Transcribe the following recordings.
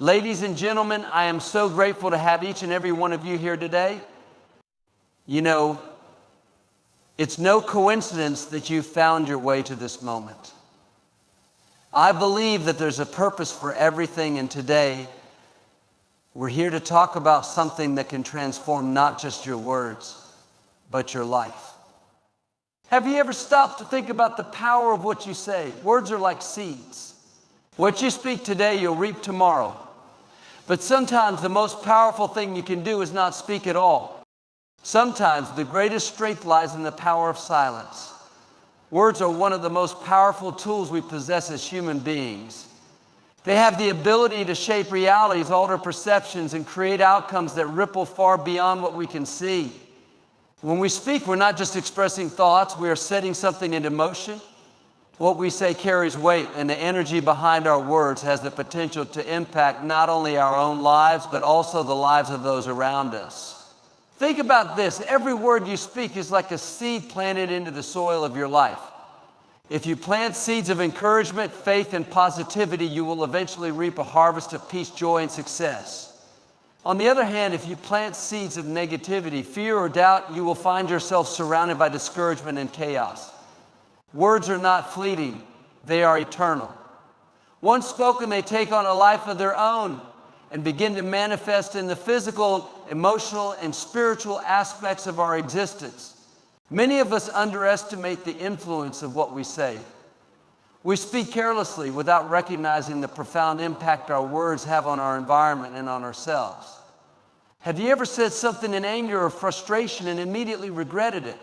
Ladies and gentlemen, I am so grateful to have each and every one of you here today. You know, it's no coincidence that you found your way to this moment. I believe that there's a purpose for everything, and today we're here to talk about something that can transform not just your words, but your life. Have you ever stopped to think about the power of what you say? Words are like seeds. What you speak today, you'll reap tomorrow. But sometimes the most powerful thing you can do is not speak at all. Sometimes the greatest strength lies in the power of silence. Words are one of the most powerful tools we possess as human beings. They have the ability to shape realities, alter perceptions, and create outcomes that ripple far beyond what we can see. When we speak, we're not just expressing thoughts, we are setting something into motion. What we say carries weight, and the energy behind our words has the potential to impact not only our own lives, but also the lives of those around us. Think about this. Every word you speak is like a seed planted into the soil of your life. If you plant seeds of encouragement, faith, and positivity, you will eventually reap a harvest of peace, joy, and success. On the other hand, if you plant seeds of negativity, fear, or doubt, you will find yourself surrounded by discouragement and chaos. Words are not fleeting, they are eternal. Once spoken, they take on a life of their own and begin to manifest in the physical, emotional, and spiritual aspects of our existence. Many of us underestimate the influence of what we say. We speak carelessly without recognizing the profound impact our words have on our environment and on ourselves. Have you ever said something in anger or frustration and immediately regretted it?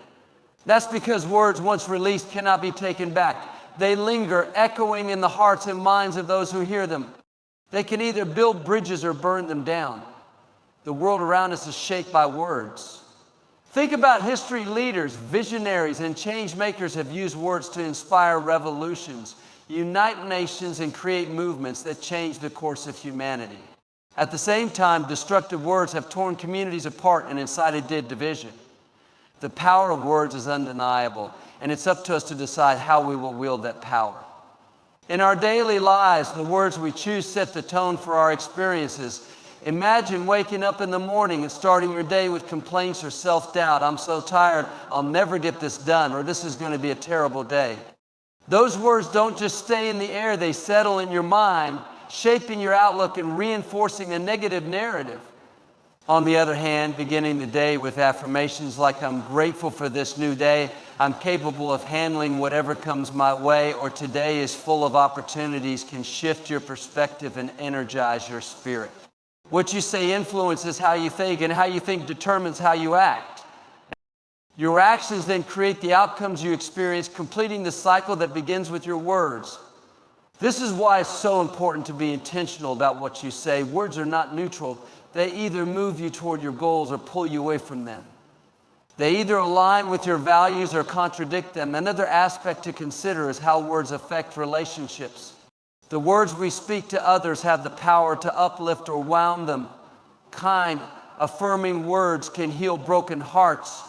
That's because words once released cannot be taken back. They linger, echoing in the hearts and minds of those who hear them. They can either build bridges or burn them down. The world around us is shaped by words. Think about history leaders, visionaries, and change makers have used words to inspire revolutions, unite nations, and create movements that change the course of humanity. At the same time, destructive words have torn communities apart and incited division. The power of words is undeniable, and it's up to us to decide how we will wield that power. In our daily lives, the words we choose set the tone for our experiences. Imagine waking up in the morning and starting your day with complaints or self-doubt. I'm so tired, I'll never get this done, or this is going to be a terrible day. Those words don't just stay in the air, they settle in your mind, shaping your outlook and reinforcing a negative narrative. On the other hand, beginning the day with affirmations like I'm grateful for this new day, I'm capable of handling whatever comes my way, or today is full of opportunities can shift your perspective and energize your spirit. What you say influences how you think, and how you think determines how you act. Your actions then create the outcomes you experience, completing the cycle that begins with your words. This is why it's so important to be intentional about what you say. Words are not neutral. They either move you toward your goals or pull you away from them. They either align with your values or contradict them. Another aspect to consider is how words affect relationships. The words we speak to others have the power to uplift or wound them. Kind, affirming words can heal broken hearts,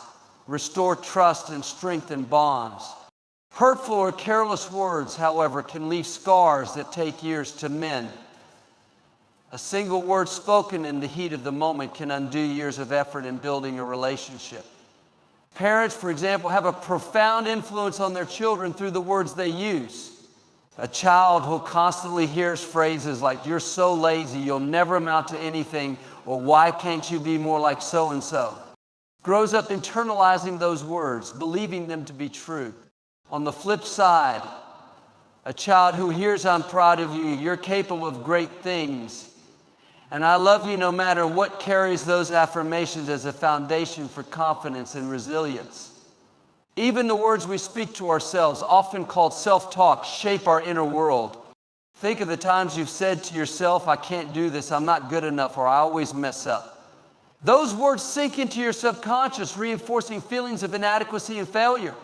restore trust, and strengthen bonds. Hurtful or careless words, however, can leave scars that take years to mend. A single word spoken in the heat of the moment can undo years of effort in building a relationship. Parents, for example, have a profound influence on their children through the words they use. A child who constantly hears phrases like, "You're so lazy, you'll never amount to anything," or "Why can't you be more like so-and-so?" grows up internalizing those words, believing them to be true. On the flip side, a child who hears, "I'm proud of you, you're capable of great things, and I love you no matter what," carries those affirmations as a foundation for confidence and resilience. Even the words we speak to ourselves, often called self-talk, shape our inner world. Think of the times you've said to yourself, "I can't do this, I'm not good enough," or "I always mess up." Those words sink into your subconscious, reinforcing feelings of inadequacy and failure.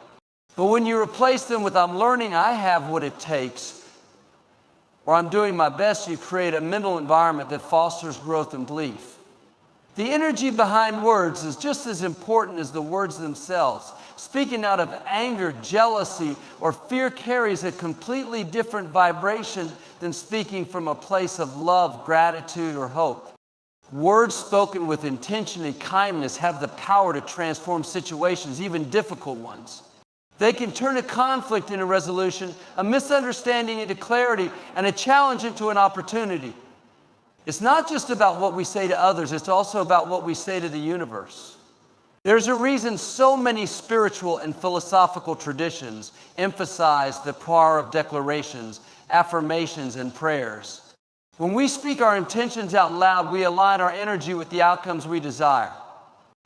But when you replace them with "I'm learning, I have what it takes," or "I'm doing my best," you create a mental environment that fosters growth and belief. The energy behind words is just as important as the words themselves. Speaking out of anger, jealousy, or fear carries a completely different vibration than speaking from a place of love, gratitude, or hope. Words spoken with intention and kindness have the power to transform situations, even difficult ones. They can turn a conflict into resolution, a misunderstanding into clarity, and a challenge into an opportunity. It's not just about what we say to others, it's also about what we say to the universe. There's a reason so many spiritual and philosophical traditions emphasize the power of declarations, affirmations, and prayers. When we speak our intentions out loud, we align our energy with the outcomes we desire.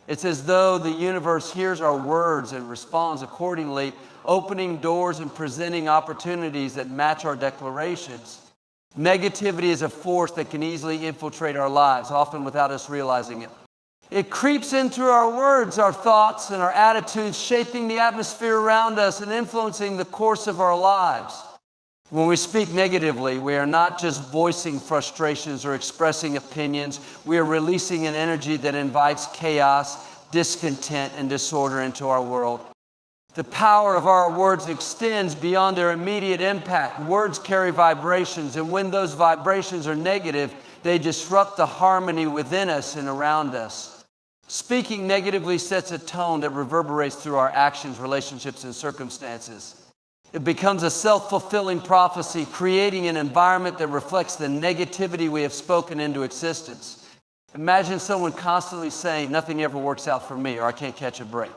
It's as though the universe hears our words and responds accordingly, opening doors and presenting opportunities that match our declarations. Negativity is a force that can easily infiltrate our lives, often without us realizing it. It creeps in through our words, our thoughts, and our attitudes, shaping the atmosphere around us and influencing the course of our lives. When we speak negatively, we are not just voicing frustrations or expressing opinions. We are releasing an energy that invites chaos, discontent, and disorder into our world. The power of our words extends beyond their immediate impact. Words carry vibrations, and when those vibrations are negative, they disrupt the harmony within us and around us. Speaking negatively sets a tone that reverberates through our actions, relationships, and circumstances. It becomes a self-fulfilling prophecy, creating an environment that reflects the negativity we have spoken into existence. Imagine someone constantly saying, "Nothing ever works out for me," or "I can't catch a break."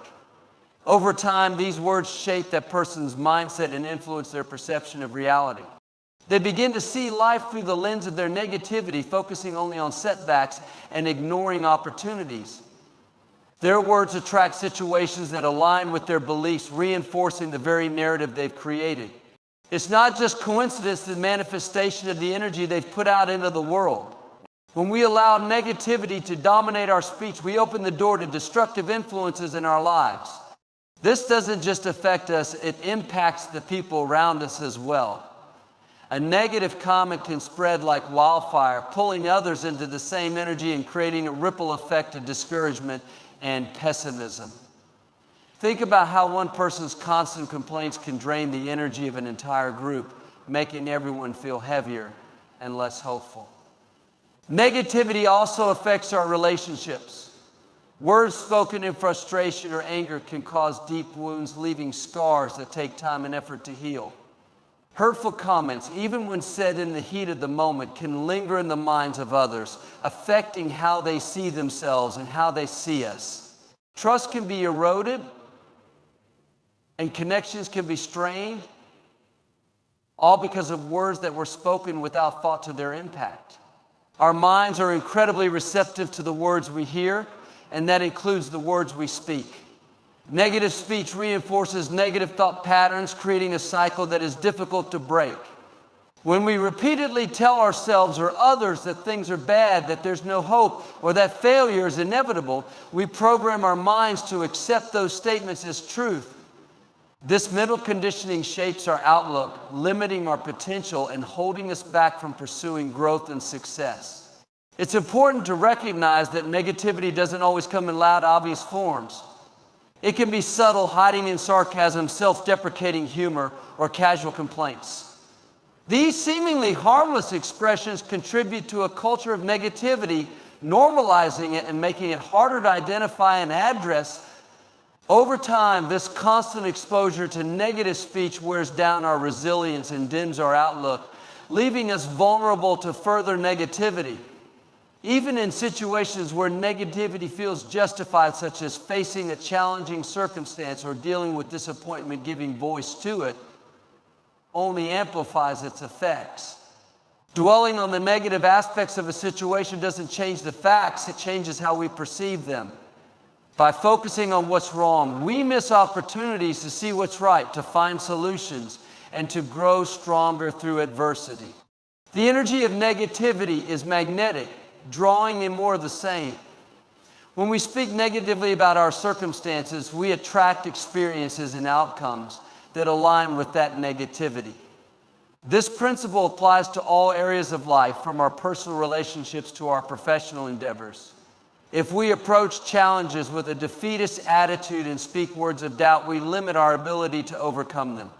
Over time, these words shape that person's mindset and influence their perception of reality. They begin to see life through the lens of their negativity, focusing only on setbacks and ignoring opportunities. Their words attract situations that align with their beliefs, reinforcing the very narrative they've created. It's not just coincidence, the manifestation of the energy they've put out into the world. When we allow negativity to dominate our speech, we open the door to destructive influences in our lives. This doesn't just affect us, it impacts the people around us as well. A negative comment can spread like wildfire, pulling others into the same energy and creating a ripple effect of discouragement and pessimism. Think about how one person's constant complaints can drain the energy of an entire group, making everyone feel heavier and less hopeful. Negativity also affects our relationships. Words spoken in frustration or anger can cause deep wounds, leaving scars that take time and effort to heal. Hurtful comments, even when said in the heat of the moment, can linger in the minds of others, affecting how they see themselves and how they see us. Trust can be eroded, and connections can be strained, all because of words that were spoken without thought to their impact. Our minds are incredibly receptive to the words we hear, and that includes the words we speak. Negative speech reinforces negative thought patterns, creating a cycle that is difficult to break. When we repeatedly tell ourselves or others that things are bad, that there's no hope, or that failure is inevitable, we program our minds to accept those statements as truth. This mental conditioning shapes our outlook, limiting our potential and holding us back from pursuing growth and success. It's important to recognize that negativity doesn't always come in loud, obvious forms. It can be subtle, hiding in sarcasm, self-deprecating humor, or casual complaints. These seemingly harmless expressions contribute to a culture of negativity, normalizing it and making it harder to identify and address. Over time, this constant exposure to negative speech wears down our resilience and dims our outlook, leaving us vulnerable to further negativity. Even in situations where negativity feels justified, such as facing a challenging circumstance or dealing with disappointment, giving voice to it only amplifies its effects. Dwelling on the negative aspects of a situation doesn't change the facts, it changes how we perceive them. By focusing on what's wrong, we miss opportunities to see what's right, to find solutions, and to grow stronger through adversity. The energy of negativity is magnetic, drawing in more of the same. When we speak negatively about our circumstances, we attract experiences and outcomes that align with that negativity. This principle applies to all areas of life, from our personal relationships to our professional endeavors. If we approach challenges with a defeatist attitude and speak words of doubt, we limit our ability to overcome them.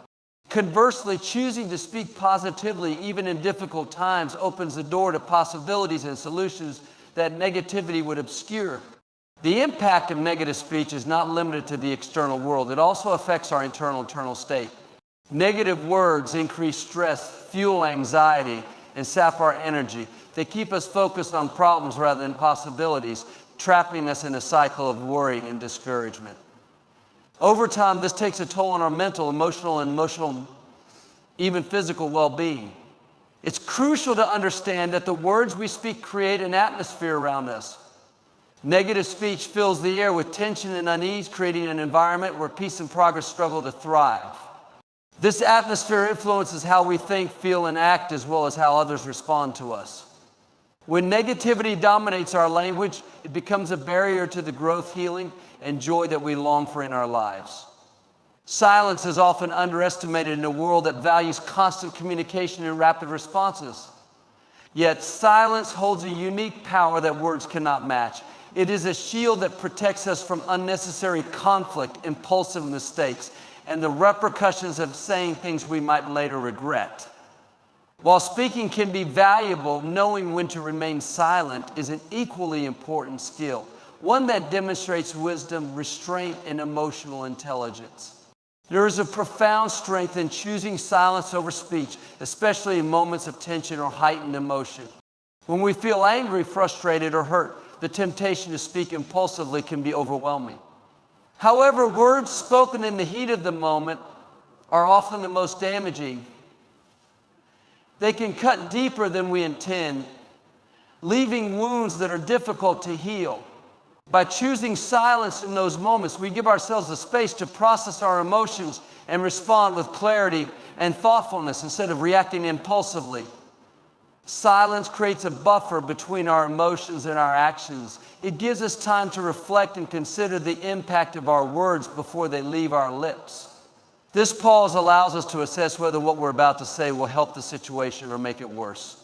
Conversely, choosing to speak positively even in difficult times opens the door to possibilities and solutions that negativity would obscure. The impact of negative speech is not limited to the external world. It also affects our internal state. Negative words increase stress, fuel anxiety, and sap our energy. They keep us focused on problems rather than possibilities, trapping us in a cycle of worry and discouragement. Over time, this takes a toll on our mental, emotional, even physical well-being. It's crucial to understand that the words we speak create an atmosphere around us. Negative speech fills the air with tension and unease, creating an environment where peace and progress struggle to thrive. This atmosphere influences how we think, feel, and act, as well as how others respond to us. When negativity dominates our language, it becomes a barrier to the growth, healing, and joy that we long for in our lives. Silence is often underestimated in a world that values constant communication and rapid responses. Yet silence holds a unique power that words cannot match. It is a shield that protects us from unnecessary conflict, impulsive mistakes, and the repercussions of saying things we might later regret. While speaking can be valuable, knowing when to remain silent is an equally important skill, one that demonstrates wisdom, restraint, and emotional intelligence. There is a profound strength in choosing silence over speech, especially in moments of tension or heightened emotion. When we feel angry, frustrated, or hurt, the temptation to speak impulsively can be overwhelming. However, words spoken in the heat of the moment are often the most damaging. They can cut deeper than we intend, leaving wounds that are difficult to heal. By choosing silence in those moments, we give ourselves the space to process our emotions and respond with clarity and thoughtfulness instead of reacting impulsively. Silence creates a buffer between our emotions and our actions. It gives us time to reflect and consider the impact of our words before they leave our lips. This pause allows us to assess whether what we're about to say will help the situation or make it worse.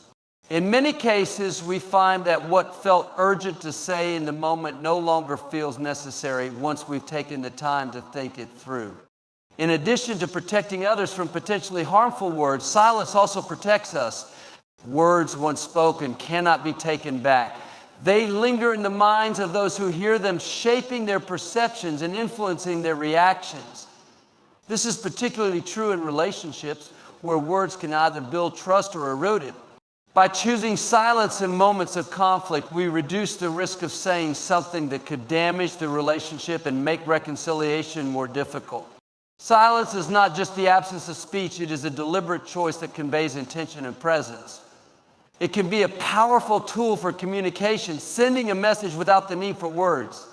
In many cases, we find that what felt urgent to say in the moment no longer feels necessary once we've taken the time to think it through. In addition to protecting others from potentially harmful words, silence also protects us. Words once spoken cannot be taken back. They linger in the minds of those who hear them, shaping their perceptions and influencing their reactions. This is particularly true in relationships where words can either build trust or erode it. By choosing silence in moments of conflict, we reduce the risk of saying something that could damage the relationship and make reconciliation more difficult. Silence is not just the absence of speech, it is a deliberate choice that conveys intention and presence. It can be a powerful tool for communication, sending a message without the need for words.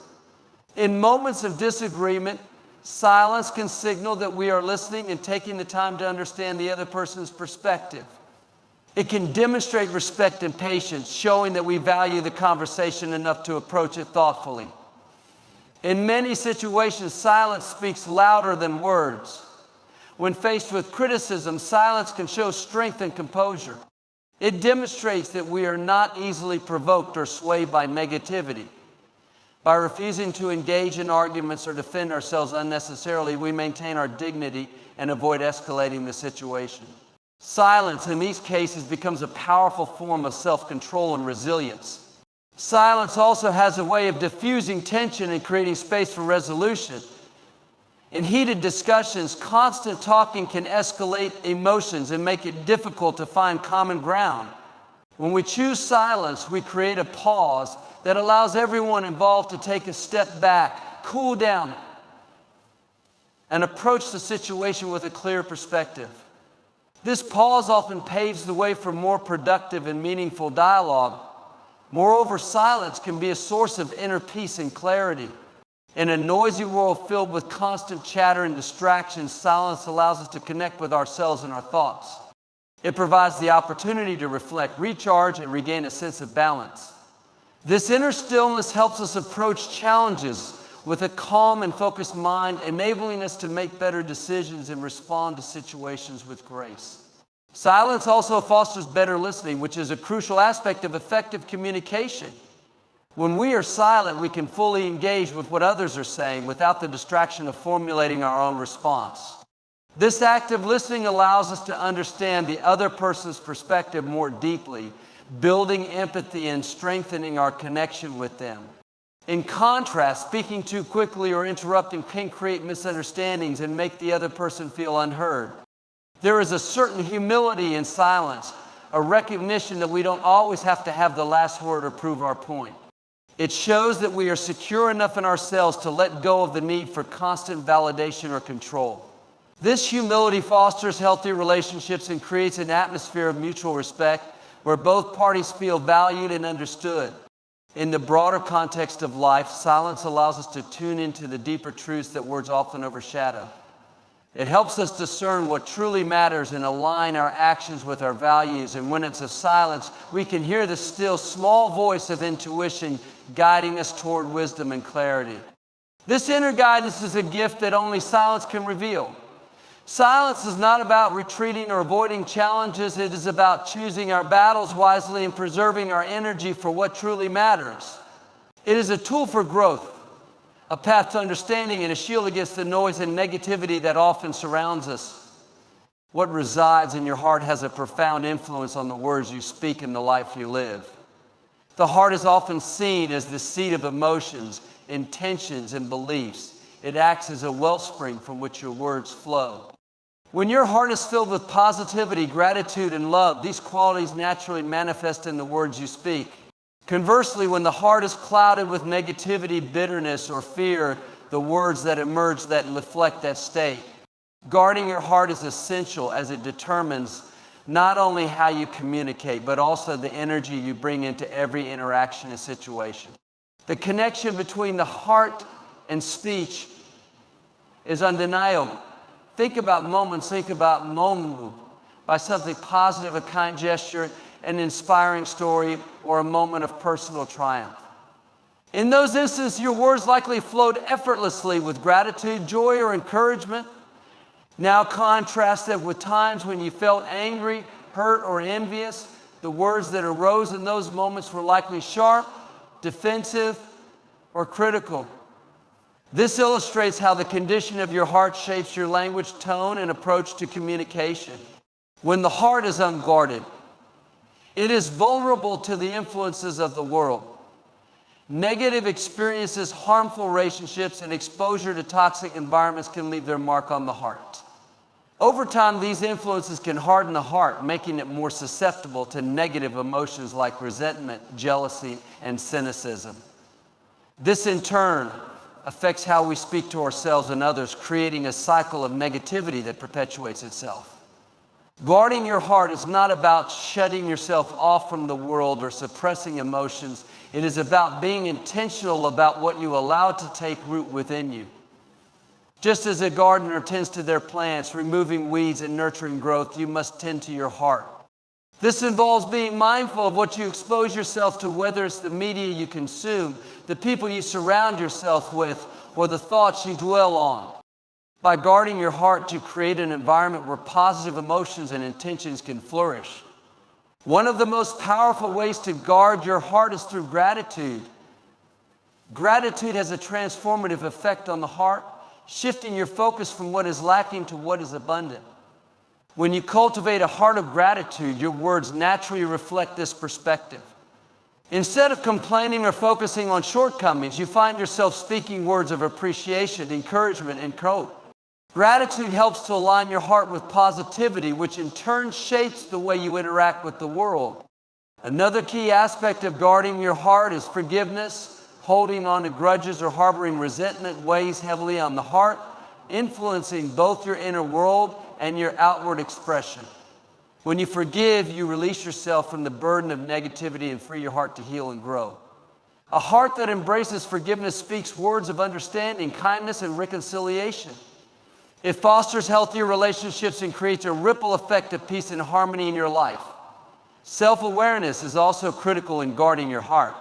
In moments of disagreement, silence can signal that we are listening and taking the time to understand the other person's perspective. It can demonstrate respect and patience, showing that we value the conversation enough to approach it thoughtfully. In many situations, silence speaks louder than words. When faced with criticism, silence can show strength and composure. It demonstrates that we are not easily provoked or swayed by negativity. By refusing to engage in arguments or defend ourselves unnecessarily, we maintain our dignity and avoid escalating the situation. Silence in these cases becomes a powerful form of self-control and resilience. Silence also has a way of diffusing tension and creating space for resolution. In heated discussions, constant talking can escalate emotions and make it difficult to find common ground. When we choose silence, we create a pause that allows everyone involved to take a step back, cool down, and approach the situation with a clear perspective. This pause often paves the way for more productive and meaningful dialogue. Moreover, silence can be a source of inner peace and clarity. In a noisy world filled with constant chatter and distractions, silence allows us to connect with ourselves and our thoughts. It provides the opportunity to reflect, recharge, and regain a sense of balance. This inner stillness helps us approach challenges with a calm and focused mind, enabling us to make better decisions and respond to situations with grace. Silence also fosters better listening, which is a crucial aspect of effective communication. When we are silent, we can fully engage with what others are saying without the distraction of formulating our own response. This active listening allows us to understand the other person's perspective more deeply, building empathy and strengthening our connection with them. In contrast, speaking too quickly or interrupting can create misunderstandings and make the other person feel unheard. There is a certain humility in silence, a recognition that we don't always have to have the last word or prove our point. It shows that we are secure enough in ourselves to let go of the need for constant validation or control. This humility fosters healthy relationships and creates an atmosphere of mutual respect where both parties feel valued and understood. In the broader context of life, silence allows us to tune into the deeper truths that words often overshadow. It helps us discern what truly matters and align our actions with our values. And when it's a silence, we can hear the still small voice of intuition guiding us toward wisdom and clarity. This inner guidance is a gift that only silence can reveal. Silence is not about retreating or avoiding challenges. It is about choosing our battles wisely and preserving our energy for what truly matters. It is a tool for growth, a path to understanding, and a shield against the noise and negativity that often surrounds us. What resides in your heart has a profound influence on the words you speak and the life you live. The heart is often seen as the seat of emotions, intentions, and beliefs. It acts as a wellspring from which your words flow. When your heart is filled with positivity, gratitude, and love, these qualities naturally manifest in the words you speak. Conversely, when the heart is clouded with negativity, bitterness, or fear, the words that emerge that reflect that state. Guarding your heart is essential as it determines not only how you communicate, but also the energy you bring into every interaction and situation. The connection between the heart and speech is undeniable. Think about moments by something positive, a kind gesture, an inspiring story, or a moment of personal triumph. In those instances, your words likely flowed effortlessly with gratitude, joy, or encouragement. Now contrast that with times when you felt angry, hurt, or envious. The words that arose in those moments were likely sharp, defensive, or critical. This illustrates how the condition of your heart shapes your language, tone, and approach to communication. When the heart is unguarded, it is vulnerable to the influences of the world. Negative experiences, harmful relationships, and exposure to toxic environments can leave their mark on the heart. Over time, these influences can harden the heart, making it more susceptible to negative emotions like resentment, jealousy, and cynicism. This, in turn, affects how we speak to ourselves and others, creating a cycle of negativity that perpetuates itself. Guarding your heart is not about shutting yourself off from the world or suppressing emotions. It is about being intentional about what you allow to take root within you. Just as a gardener tends to their plants, removing weeds and nurturing growth, you must tend to your heart. This involves being mindful of what you expose yourself to, whether it's the media you consume, the people you surround yourself with, or the thoughts you dwell on. By guarding your heart, you create an environment where positive emotions and intentions can flourish. One of the most powerful ways to guard your heart is through gratitude. Gratitude has a transformative effect on the heart, shifting your focus from what is lacking to what is abundant. When you cultivate a heart of gratitude, your words naturally reflect this perspective. Instead of complaining or focusing on shortcomings, you find yourself speaking words of appreciation, encouragement, and hope. Gratitude helps to align your heart with positivity, which in turn shapes the way you interact with the world. Another key aspect of guarding your heart is forgiveness. Holding on to grudges or harboring resentment weighs heavily on the heart, influencing both your inner world and your outward expression. When you forgive, you release yourself from the burden of negativity and free your heart to heal and grow. A heart that embraces forgiveness speaks words of understanding, kindness, and reconciliation. It fosters healthier relationships and creates a ripple effect of peace and harmony in your life. Self-awareness is also critical in guarding your heart.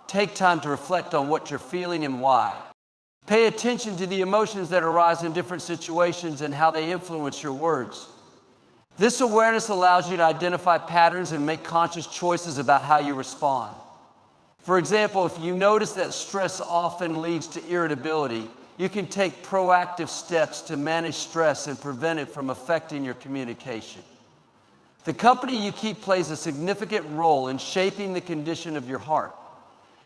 Take time to reflect on what you're feeling and why. Pay attention to the emotions that arise in different situations and how they influence your words. This awareness allows you to identify patterns and make conscious choices about how you respond. For example, if you notice that stress often leads to irritability, you can take proactive steps to manage stress and prevent it from affecting your communication. The company you keep plays a significant role in shaping the condition of your heart.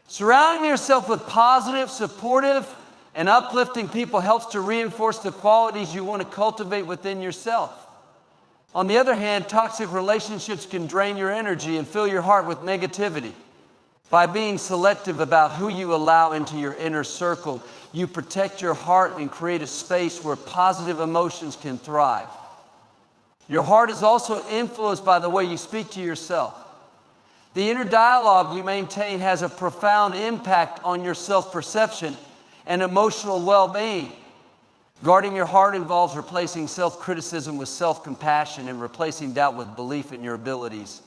Surrounding yourself with positive, supportive, and uplifting people helps to reinforce the qualities you want to cultivate within yourself. On the other hand, toxic relationships can drain your energy and fill your heart with negativity. By being selective about who you allow into your inner circle, you protect your heart and create a space where positive emotions can thrive. Your heart is also influenced by the way you speak to yourself. The inner dialogue you maintain has a profound impact on your self-perception and emotional well-being. Guarding your heart involves replacing self-criticism with self-compassion and replacing doubt with belief in your abilities.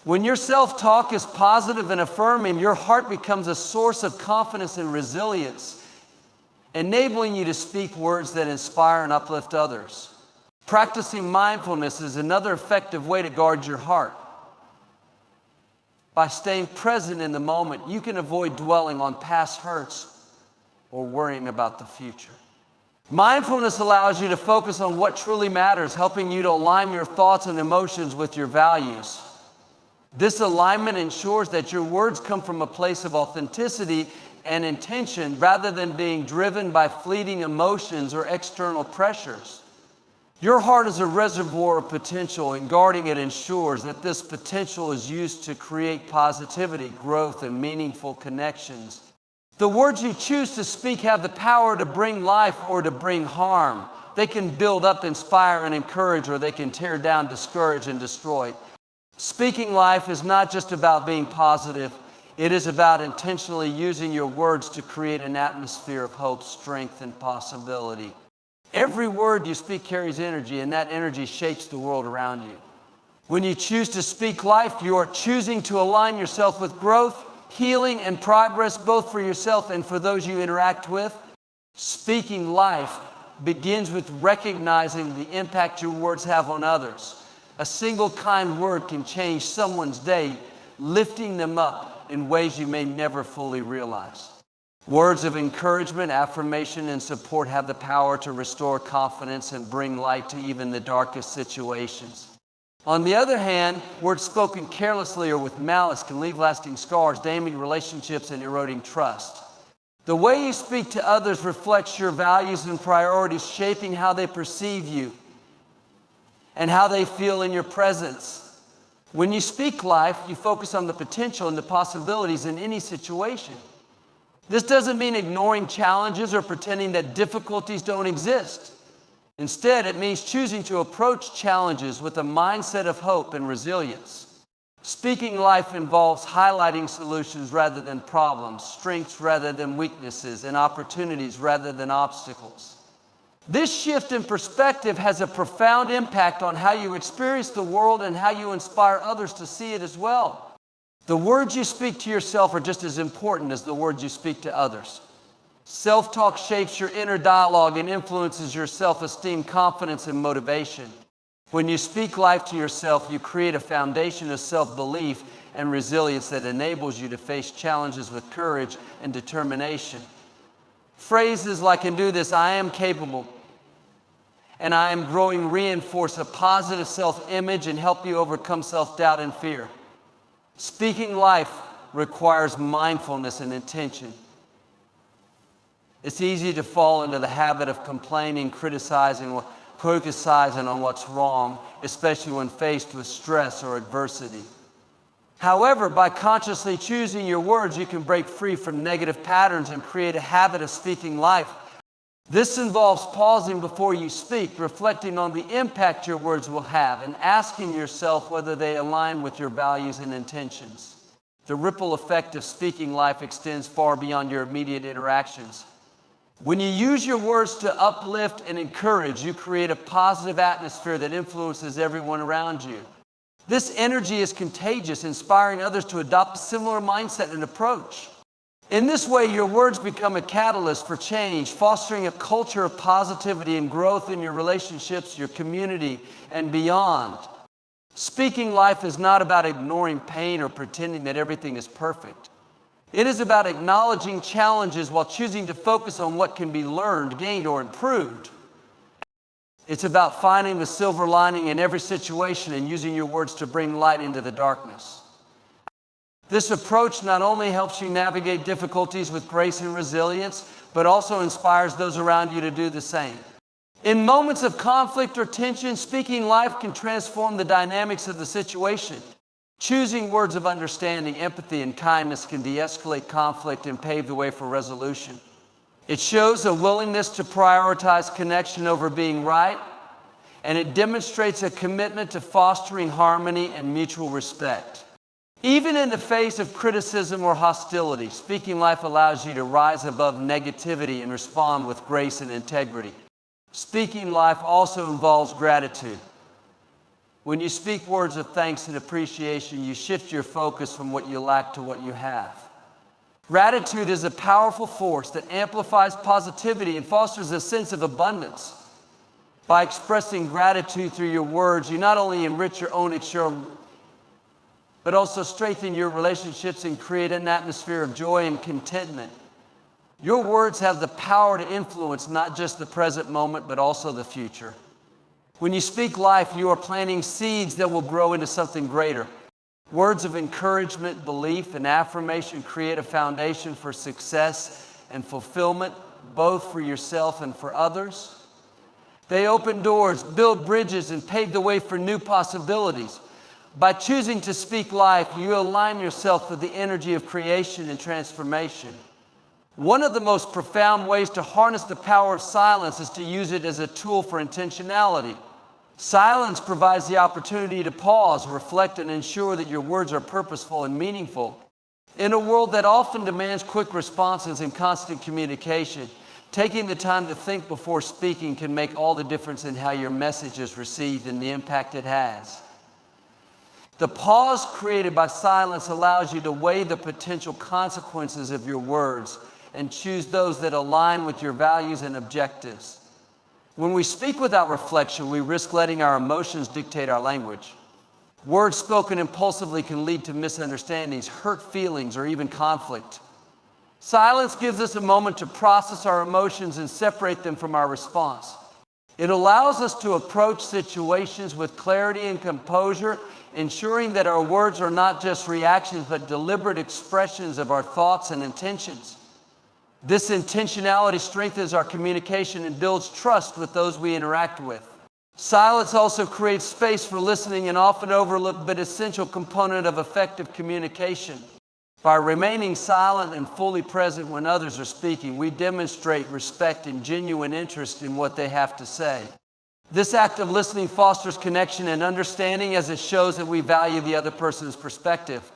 When your self-talk is positive and affirming, your heart becomes a source of confidence and resilience, enabling you to speak words that inspire and uplift others. Practicing mindfulness is another effective way to guard your heart. By staying present in the moment, you can avoid dwelling on past hurts or worrying about the future. Mindfulness allows you to focus on what truly matters, helping you to align your thoughts and emotions with your values. This alignment ensures that your words come from a place of authenticity and intention rather than being driven by fleeting emotions or external pressures. Your heart is a reservoir of potential, and guarding it ensures that this potential is used to create positivity, growth, and meaningful connections. The words you choose to speak have the power to bring life or to bring harm. They can build up, inspire, and encourage, or they can tear down, discourage, and destroy. Speaking life is not just about being positive. It is about intentionally using your words to create an atmosphere of hope, strength, and possibility. Every word you speak carries energy, and that energy shapes the world around you. When you choose to speak life, you are choosing to align yourself with growth, healing, and progress, both for yourself and for those you interact with. Speaking life begins with recognizing the impact your words have on others. A single kind word can change someone's day, lifting them up in ways you may never fully realize. Words of encouragement, affirmation, and support have the power to restore confidence and bring light to even the darkest situations. On the other hand, words spoken carelessly or with malice can leave lasting scars, damaging relationships and eroding trust. The way you speak to others reflects your values and priorities, shaping how they perceive you and how they feel in your presence. When you speak life, you focus on the potential and the possibilities in any situation. This doesn't mean ignoring challenges or pretending that difficulties don't exist. Instead, it means choosing to approach challenges with a mindset of hope and resilience. Speaking life involves highlighting solutions rather than problems, strengths rather than weaknesses, and opportunities rather than obstacles. This shift in perspective has a profound impact on how you experience the world and how you inspire others to see it as well. The words you speak to yourself are just as important as the words you speak to others. Self-talk shapes your inner dialogue and influences your self-esteem, confidence, and motivation. When you speak life to yourself, you create a foundation of self-belief and resilience that enables you to face challenges with courage and determination. Phrases like, "I can do this," "I am capable," and "I am growing" reinforce a positive self-image and help you overcome self-doubt and fear. Speaking life requires mindfulness and intention. It's easy to fall into the habit of complaining, criticizing on what's wrong, especially when faced with stress or adversity. However, by consciously choosing your words, you can break free from negative patterns and create a habit of speaking life. This involves pausing before you speak, reflecting on the impact your words will have, and asking yourself whether they align with your values and intentions. The ripple effect of speaking life extends far beyond your immediate interactions. When you use your words to uplift and encourage, you create a positive atmosphere that influences everyone around you. This energy is contagious, inspiring others to adopt a similar mindset and approach. In this way, your words become a catalyst for change, fostering a culture of positivity and growth in your relationships, your community, and beyond. Speaking life is not about ignoring pain or pretending that everything is perfect. It is about acknowledging challenges while choosing to focus on what can be learned, gained, or improved. It's about finding the silver lining in every situation and using your words to bring light into the darkness. This approach not only helps you navigate difficulties with grace and resilience, but also inspires those around you to do the same. In moments of conflict or tension, speaking life can transform the dynamics of the situation. Choosing words of understanding, empathy, and kindness can de-escalate conflict and pave the way for resolution. It shows a willingness to prioritize connection over being right, and it demonstrates a commitment to fostering harmony and mutual respect. Even in the face of criticism or hostility, speaking life allows you to rise above negativity and respond with grace and integrity. Speaking life also involves gratitude. When you speak words of thanks and appreciation, you shift your focus from what you lack to what you have. Gratitude is a powerful force that amplifies positivity and fosters a sense of abundance. By expressing gratitude through your words, you not only enrich your own experience, but also strengthen your relationships and create an atmosphere of joy and contentment. Your words have the power to influence not just the present moment, but also the future. When you speak life, you are planting seeds that will grow into something greater. Words of encouragement, belief, and affirmation create a foundation for success and fulfillment, both for yourself and for others. They open doors, build bridges, and pave the way for new possibilities. By choosing to speak life, you align yourself with the energy of creation and transformation. One of the most profound ways to harness the power of silence is to use it as a tool for intentionality. Silence provides the opportunity to pause, reflect, and ensure that your words are purposeful and meaningful. In a world that often demands quick responses and constant communication, taking the time to think before speaking can make all the difference in how your message is received and the impact it has. The pause created by silence allows you to weigh the potential consequences of your words and choose those that align with your values and objectives. When we speak without reflection, we risk letting our emotions dictate our language. Words spoken impulsively can lead to misunderstandings, hurt feelings, or even conflict. Silence gives us a moment to process our emotions and separate them from our response. It allows us to approach situations with clarity and composure, ensuring that our words are not just reactions, but deliberate expressions of our thoughts and intentions. This intentionality strengthens our communication and builds trust with those we interact with. Silence also creates space for listening, an often overlooked but essential component of effective communication. By remaining silent and fully present when others are speaking, we demonstrate respect and genuine interest in what they have to say. This act of listening fosters connection and understanding, as it shows that we value the other person's perspective.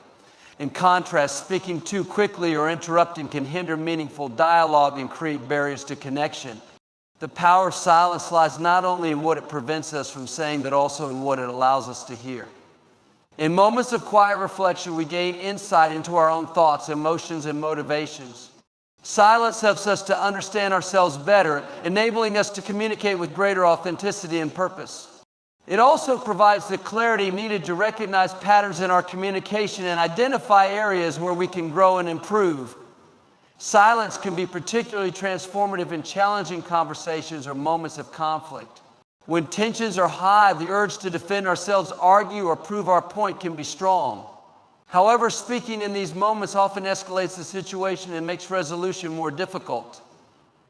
In contrast, speaking too quickly or interrupting can hinder meaningful dialogue and create barriers to connection. The power of silence lies not only in what it prevents us from saying, but also in what it allows us to hear. In moments of quiet reflection, we gain insight into our own thoughts, emotions, and motivations. Silence helps us to understand ourselves better, enabling us to communicate with greater authenticity and purpose. It also provides the clarity needed to recognize patterns in our communication and identify areas where we can grow and improve. Silence can be particularly transformative in challenging conversations or moments of conflict. When tensions are high, the urge to defend ourselves, argue, or prove our point can be strong. However, speaking in these moments often escalates the situation and makes resolution more difficult.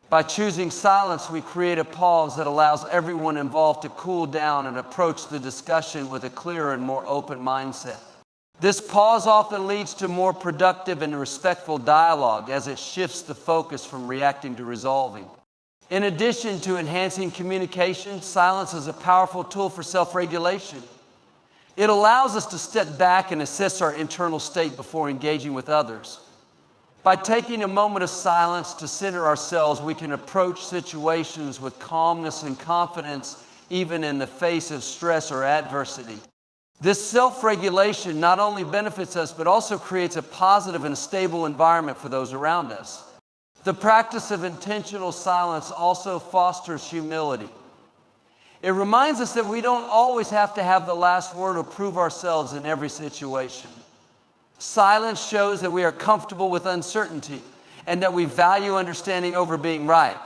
By choosing silence, we create a pause that allows everyone involved to cool down and approach the discussion with a clearer and more open mindset. This pause often leads to more productive and respectful dialogue, as it shifts the focus from reacting to resolving. In addition to enhancing communication, silence is a powerful tool for self-regulation. It allows us to step back and assess our internal state before engaging with others. By taking a moment of silence to center ourselves, we can approach situations with calmness and confidence, even in the face of stress or adversity. This self-regulation not only benefits us, but also creates a positive and stable environment for those around us. The practice of intentional silence also fosters humility. It reminds us that we don't always have to have the last word or prove ourselves in every situation. Silence shows that we are comfortable with uncertainty and that we value understanding over being right.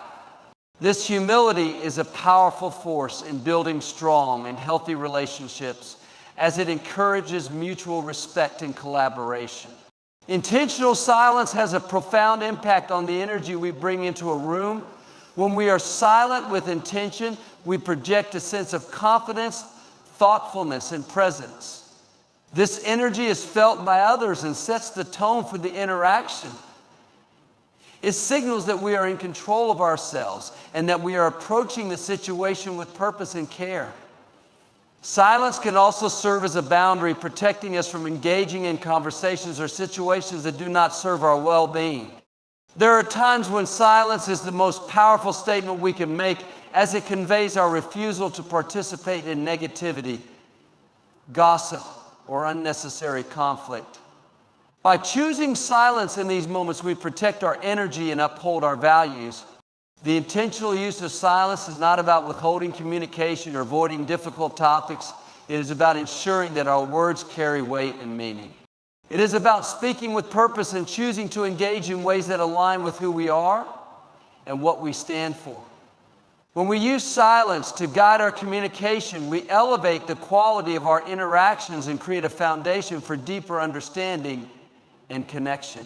This humility is a powerful force in building strong and healthy relationships as it encourages mutual respect and collaboration. Intentional silence has a profound impact on the energy we bring into a room. When we are silent with intention, we project a sense of confidence, thoughtfulness, and presence. This energy is felt by others and sets the tone for the interaction. It signals that we are in control of ourselves and that we are approaching the situation with purpose and care. Silence can also serve as a boundary, protecting us from engaging in conversations or situations that do not serve our well-being. There are times when silence is the most powerful statement we can make, as it conveys our refusal to participate in negativity, gossip, or unnecessary conflict. By choosing silence in these moments, we protect our energy and uphold our values. The intentional use of silence is not about withholding communication or avoiding difficult topics. It is about ensuring that our words carry weight and meaning. It is about speaking with purpose and choosing to engage in ways that align with who we are and what we stand for. When we use silence to guide our communication, we elevate the quality of our interactions and create a foundation for deeper understanding and connection.